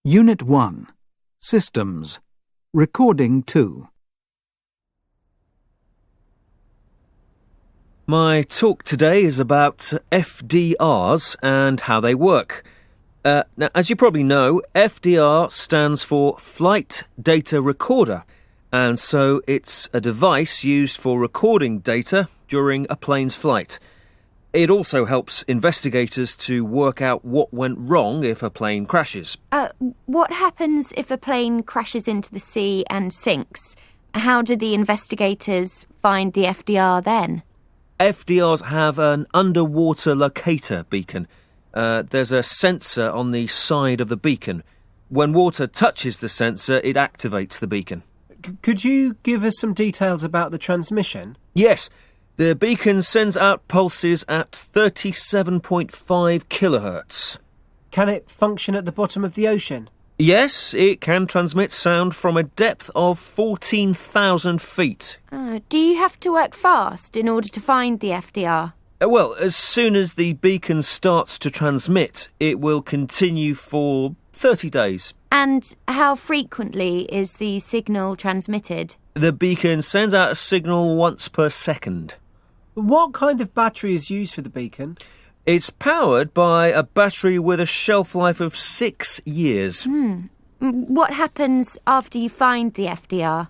Unit 1. Systems. Recording 2. My talk today is about FDRs and how they work. Now, as you probably know, FDR stands for Flight Data Recorder, and so it's a device used for recording data during a plane's flight. It also helps investigators to work out what went wrong if a plane crashes. What happens if a plane crashes into the sea and sinks? How do the investigators find the FDR then? FDRs have an underwater locator beacon. There's a sensor on the side of the beacon. When water touches the sensor, it activates the beacon. Could you give us some details about the transmission? Yes. The beacon sends out pulses at 37.5 kilohertz. Can it function at the bottom of the ocean? Yes, it can transmit sound from a depth of 14,000 feet. Do you have to work fast in order to find the FDR? Well, as soon as the beacon starts to transmit, it will continue for 30 days. And how frequently is the signal transmitted? The beacon sends out a signal once per second. What kind of battery is used for the beacon? It's powered by a battery with a shelf life of 6 years. What happens after you find the FDR?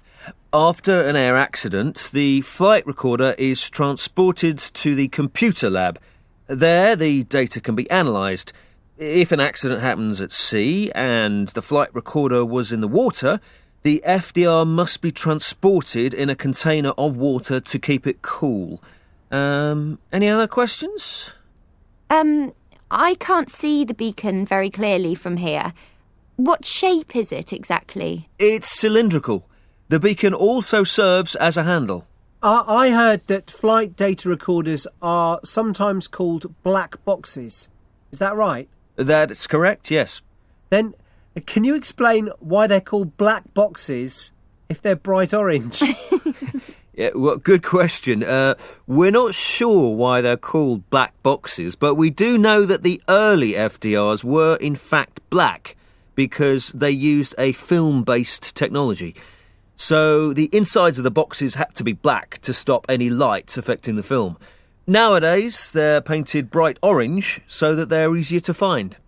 After an air accident, the flight recorder is transported to the computer lab. There, the data can be analysed. If an accident happens at sea and the flight recorder was in the water, the FDR must be transported in a container of water to keep it cool. Any other questions? I can't see the beacon very clearly from here. What shape is it exactly? It's cylindrical. The beacon also serves as a handle. I heard that flight data recorders are sometimes called black boxes. Is that right? That's correct, yes. Then, can you explain why they're called black boxes if they're bright orange? Yeah, well, good question. We're not sure why they're called black boxes, but we do know that the early FDRs were in fact black because they used a film-based technology. So the insides of the boxes had to be black to stop any light affecting the film. Nowadays, they're painted bright orange so that they're easier to find.